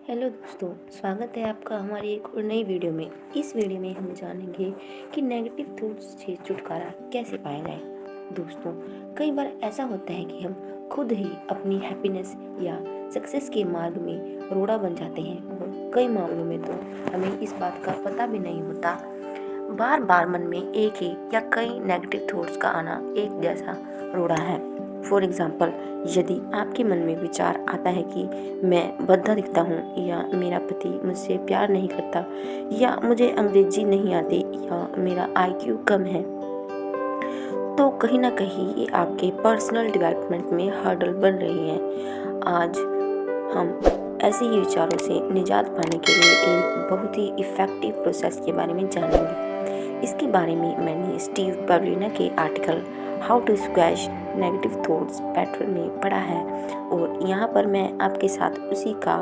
Hello दोस्तों, स्वागत है आपका हमारी एक और नई वीडियो में। इस वीडियो में हम जानेंगे कि नेगेटिव थॉट्स से छुटकारा कैसे पाया जाए। दोस्तों, कई बार ऐसा होता है कि हम खुद ही अपनी हैप्पीनेस या सक्सेस के मार्ग में रोड़ा बन जाते हैं और कई मामलों में तो हमें इस बात का पता भी नहीं होता। बार बार मन में एक ही या कई नेगेटिव थॉट्स का आना एक जैसा रोड़ा है। फॉर एग्जाम्पल, यदि आपके मन में विचार आता है कि मैं भद्दा दिखता हूँ, या मेरा पति मुझसे प्यार नहीं करता, या मुझे अंग्रेजी नहीं आती, या मेरा IQ कम है, तो कहीं ना कहीं ये आपके पर्सनल डेवलपमेंट में हर्डल बन रही हैं। आज हम ऐसे ही विचारों से निजात पाने के लिए एक बहुत ही इफ़ेक्टिव प्रोसेस के बारे में जानेंगे। इसके बारे में मैंने स्टीव पवेलिना के article how to squash negative thoughts pattern में पढ़ा है, और यहाँ पर मैं आपके साथ उसी का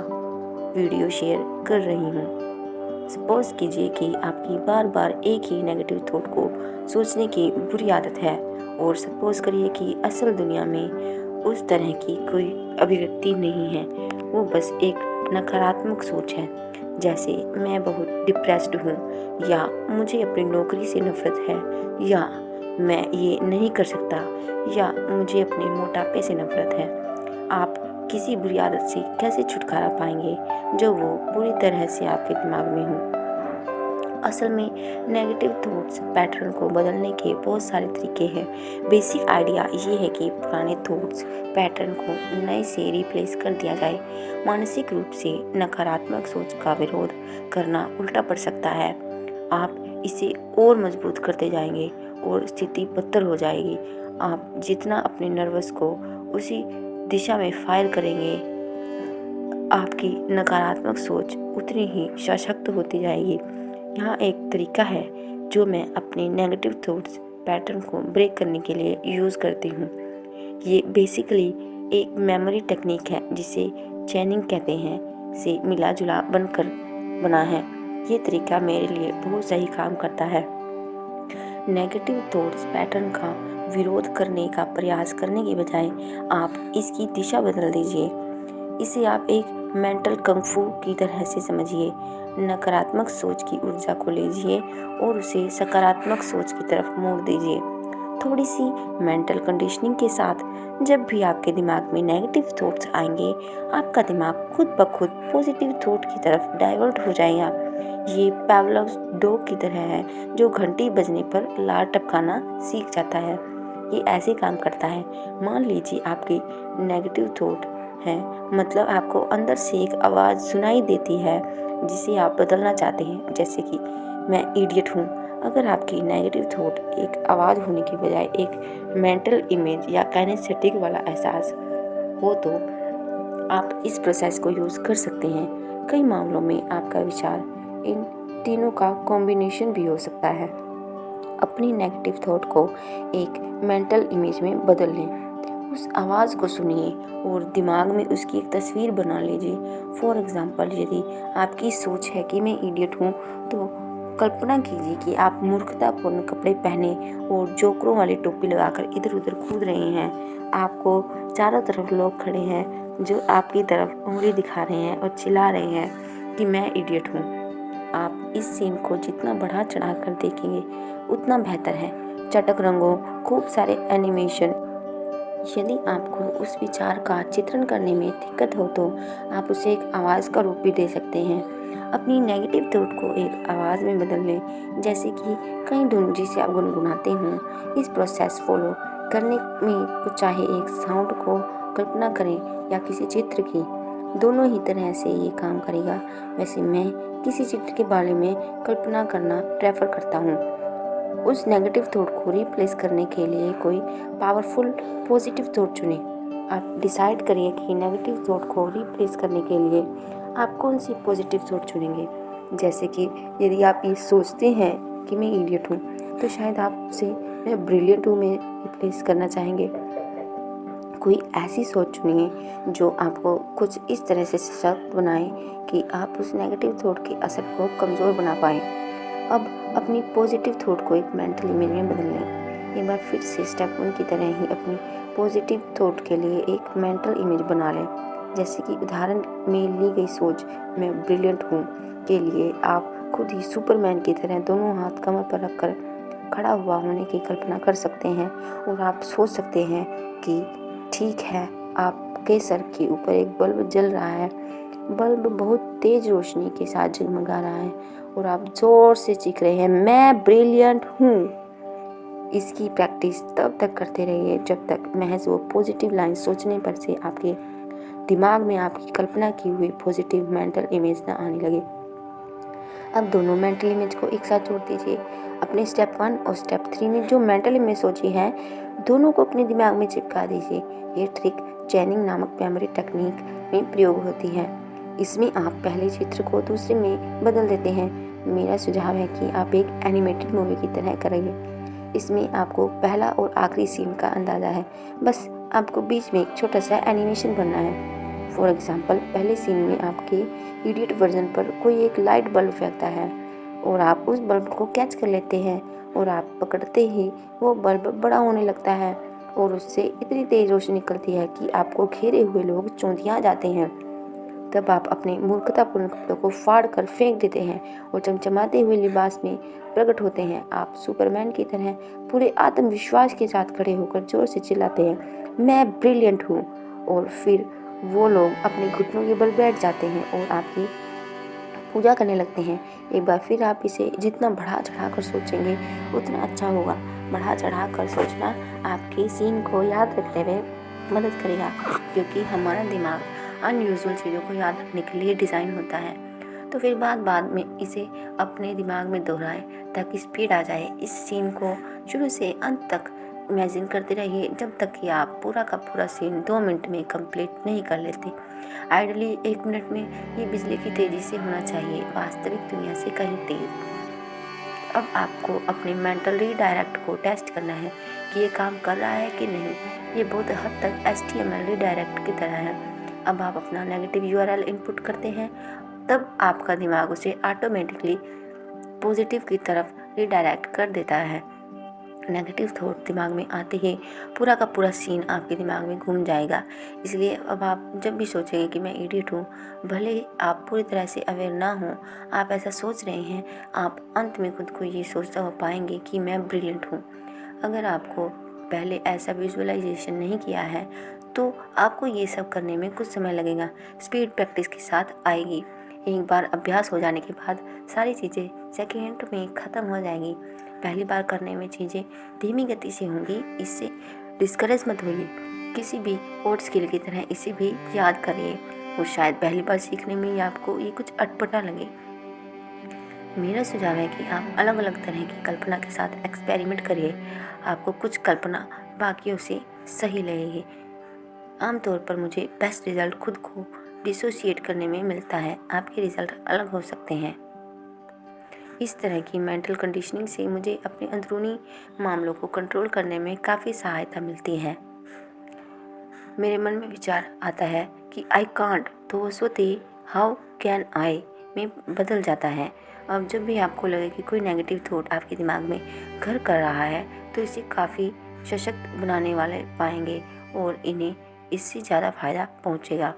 वीडियो शेयर कर रही हूँ। सपोज कीजिए कि आपकी बार बार एक ही नेगेटिव थॉट को सोचने की बुरी आदत है, और सपोज करिए कि असल दुनिया में उस तरह की कोई अभिव्यक्ति नहीं है, वो बस एक नकारात्मक सोच है, जैसे मैं बहुत डिप्रेस्ड हूँ, या मुझे अपनी नौकरी से नफरत है, या मैं ये नहीं कर सकता, या मुझे अपने मोटापे से नफरत है। आप किसी बुरी आदत से कैसे छुटकारा पाएंगे जो वो पूरी तरह से आपके दिमाग में हो। असल में नेगेटिव थॉट्स पैटर्न को बदलने के बहुत सारे तरीके हैं। बेसिक आइडिया ये है कि पुराने थॉट्स पैटर्न को नए से रिप्लेस कर दिया जाए। मानसिक रूप से नकारात्मक सोच का विरोध करना उल्टा पड़ सकता है। आप इसे और मजबूत करते जाएंगे और स्थिति बदतर हो जाएगी। आप जितना अपने नर्वस को उसी दिशा में फायर करेंगे, आपकी नकारात्मक सोच उतनी ही सशक्त होती जाएगी। यहाँ एक तरीका है जो मैं अपने नेगेटिव थॉट्स पैटर्न को ब्रेक करने के लिए यूज़ करती हूँ। ये बेसिकली एक मेमोरी टेक्निक है जिसे चैनिंग कहते हैं, से मिला जुला बनकर बना है। ये तरीका मेरे लिए बहुत सही काम करता है। नेगेटिव थॉट्स पैटर्न का विरोध करने का प्रयास करने के बजाय आप इसकी दिशा बदल दीजिए। इसे आप एक मेंटल कंफू की तरह से समझिए। नकारात्मक सोच की ऊर्जा को लीजिए और उसे सकारात्मक सोच की तरफ मोड़ दीजिए। थोड़ी सी मेंटल कंडीशनिंग के साथ जब भी आपके दिमाग में नेगेटिव थॉट्स आएंगे, आपका दिमाग खुद ब खुद पॉजिटिव थॉट की तरफ डाइवर्ट हो जाएगा। ये पावलोव्स डॉग की तरह है जो घंटी बजने पर लार टपकाना सीख जाता है। ये ऐसे काम करता है। मान लीजिए आपकी नेगेटिव थॉट है, मतलब आपको अंदर से एक आवाज़ सुनाई देती है जिसे आप बदलना चाहते हैं, जैसे कि मैं इडियट हूँ। अगर आपकी नेगेटिव थॉट एक आवाज़ होने के बजाय एक मेंटल इमेज या काइनेस्थेटिक वाला एहसास हो, तो आप इस प्रोसेस को यूज़ कर सकते हैं। कई मामलों में आपका विचार इन तीनों का कॉम्बिनेशन भी हो सकता है। अपनी नेगेटिव थॉट को एक मेंटल इमेज में बदल लें, उस आवाज़ को सुनिए और दिमाग में उसकी एक तस्वीर बना लीजिए। फॉर एग्जांपल, यदि आपकी सोच है कि मैं इडियट हूँ, तो कल्पना कीजिए कि आप मूर्खतापूर्ण कपड़े पहने और जोकरों वाली टोपी लगाकर इधर उधर कूद रहे हैं। आपको चारों तरफ लोग खड़े हैं जो आपकी तरफ उंगली दिखा रहे हैं और चिल्ला रहे हैं कि मैं इडियट हूँ। आप इस सीन को जितना बढ़ा चढ़ा कर देखेंगे उतना बेहतर है। चटक रंगों, खूब सारे एनिमेशन। यदि आपको उस विचार का चित्रण करने में दिक्कत हो, तो आप उसे एक आवाज़ का रूप भी दे सकते हैं। अपनी नेगेटिव थॉट को एक आवाज़ में बदल लें, जैसे कि कई धुन जिसे आप गुनगुनाते हों। इस प्रोसेस फॉलो करने में कुछ चाहे एक साउंड को कल्पना करें या किसी चित्र की, दोनों ही तरह से ये काम करेगा। वैसे मैं किसी चित्र के बारे में कल्पना करना प्रेफर करता हूँ। उस नेगेटिव थॉट को रिप्लेस करने के लिए कोई पावरफुल पॉजिटिव थॉट चुनें। आप डिसाइड करिए कि नेगेटिव थॉट को रिप्लेस करने के लिए आप कौन सी पॉजिटिव थॉट चुनेंगे। जैसे कि यदि आप ये सोचते हैं कि मैं इडियट हूँ, तो शायद आप उसे मैं ब्रिलियंट हूँ में रिप्लेस करना चाहेंगे। कोई ऐसी सोच चुनिए जो आपको कुछ इस तरह से सशक्त बनाए कि आप उस नेगेटिव थॉट के असर को कमज़ोर बना पाएँ। अब अपनी पॉजिटिव थॉट को एक मेंटल इमेज में बदल लें। एक बार फिर से स्टेप 1 की तरह ही अपनी पॉजिटिव थॉट के लिए एक मेंटल इमेज बना लें। जैसे कि उदाहरण में ली गई सोच मैं ब्रिलियंट हूँ के लिए आप खुद ही सुपरमैन की तरह दोनों हाथ कमर पर रखकर खड़ा हुआ होने की कल्पना कर सकते हैं और आप सोच सकते हैं कि ठीक है, आपके सर के ऊपर एक बल्ब जल रहा है। बल्ब बहुत तेज रोशनी के साथ जगमगा रहा है और आप जोर से चीख रहे हैं, मैं ब्रिलियंट हूँ। इसकी प्रैक्टिस तब तक करते रहिए जब तक महज वो पॉजिटिव लाइन सोचने पर से आपके दिमाग में आपकी कल्पना की हुई पॉजिटिव मेंटल इमेज न आने लगे। अब दोनों मेंटल इमेज को एक साथ जोड़ दीजिए। अपने स्टेप 1 और स्टेप 3 में जो मेंटल इमेज सोची है, दोनों को अपने दिमाग में चिपका दीजिए। ये ट्रिक चैनिंग नामक मेमोरी टेक्निक में प्रयोग होती है। इसमें आप पहले चित्र को दूसरे में बदल देते हैं। मेरा सुझाव है कि आप एक एनिमेटेड मूवी की तरह करेंगे। इसमें आपको पहला और आखिरी सीन का अंदाज़ा है, बस आपको बीच में एक छोटा सा एनिमेशन बनना है। फॉर एग्जाम्पल, पहले सीन में आपके इडियट वर्जन पर कोई एक लाइट बल्ब फेंकता है और आप उस बल्ब को कैच कर लेते हैं और आप पकड़ते ही वो बल्ब बड़ा होने लगता है और उससे इतनी तेज रोशनी निकलती है कि आपको घेरे हुए लोग चौंधिया जाते हैं। तब आप अपने मूर्खतापूर्ण कपड़ों को फाड़ कर फेंक देते हैं और चमचमाते हुए लिबास में प्रकट होते हैं। आप सुपरमैन की तरह पूरे आत्मविश्वास के साथ खड़े होकर जोर से चिल्लाते हैं, मैं ब्रिलियंट हूँ। और फिर वो लोग अपने घुटनों के बल बैठ जाते हैं और आपकी पूजा करने लगते हैं। एक बार फिर आप इसे जितना बढ़ा चढ़ा कर सोचेंगे उतना अच्छा होगा। बढ़ा चढ़ा कर सोचना आपके सीन को याद रखने में मदद करेगा, क्योंकि हमारा दिमाग अनयूजुअल चीज़ों को याद रखने के लिए डिज़ाइन होता है। तो फिर बाद में इसे अपने दिमाग में दोहराएं ताकि स्पीड आ जाए। इस सीन को शुरू से अंत तक इमेजिन करते रहिए जब तक कि आप पूरा का पूरा सीन 2 मिनट में कंप्लीट नहीं कर लेते। आइडियली 1 मिनट में ये बिजली की तेज़ी से होना चाहिए, वास्तविक दुनिया से कहीं तेज़। अब आपको अपने मेंटल रीडायरेक्ट को टेस्ट करना है कि ये काम कर रहा है कि नहीं। ये बहुत हद तक HTML रीडायरेक्ट की तरह है। अब आप अपना नेगेटिव URL इनपुट करते हैं, तब आपका दिमाग उसे ऑटोमेटिकली पॉजिटिव की तरफ रीडायरेक्ट कर देता है। नेगेटिव थॉट दिमाग में आते ही पूरा का पूरा सीन आपके दिमाग में घूम जाएगा। इसलिए अब आप जब भी सोचेंगे कि मैं इडियट हूँ, भले ही आप पूरी तरह से अवेयर ना हो, आप ऐसा सोच रहे हैं, आप अंत में खुद को ये सोचता हुआ पाएंगे कि मैं ब्रिलियंट हूँ। अगर आपको पहले ऐसा विजुअलाइजेशन नहीं किया है तो आपको ये सब करने में कुछ समय लगेगा। स्पीड प्रैक्टिस के साथ आएगी। एक बार अभ्यास हो जाने के बाद सारी चीज़ें सेकेंड में ख़त्म हो जाएंगी। पहली बार करने में चीज़ें धीमी गति से होंगी, इससे डिस्करेज मत होइए। किसी भी और स्किल की तरह इसे भी याद करिए और शायद पहली बार सीखने में ही आपको ये कुछ अटपटा लगे। मेरा सुझाव है कि आप अलग अलग तरह की कल्पना के साथ एक्सपेरिमेंट करिए। आपको कुछ कल्पना बाकियों से सही लगेगी। आमतौर पर मुझे बेस्ट रिजल्ट खुद को डिसोशिएट करने में मिलता है, आपके रिजल्ट अलग हो सकते हैं। इस तरह की मेंटल कंडीशनिंग से मुझे अपने अंदरूनी मामलों को कंट्रोल करने में काफ़ी सहायता मिलती है। मेरे मन में विचार आता है कि आई कांट तो वो सोते हाउ कैन आई में बदल जाता है। अब जब भी आपको लगे कि कोई नेगेटिव थॉट आपके दिमाग में घर कर रहा है तो इसे काफ़ी सशक्त बनाने वाले पाएंगे और इन्हें इससे ज़्यादा फ़ायदा पहुँचेगा।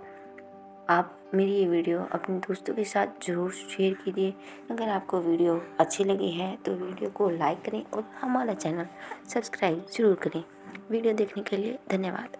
आप मेरी ये वीडियो अपने दोस्तों के साथ ज़रूर शेयर कीजिए। अगर आपको वीडियो अच्छी लगी है तो वीडियो को लाइक करें और हमारा चैनल सब्सक्राइब ज़रूर करें। वीडियो देखने के लिए धन्यवाद।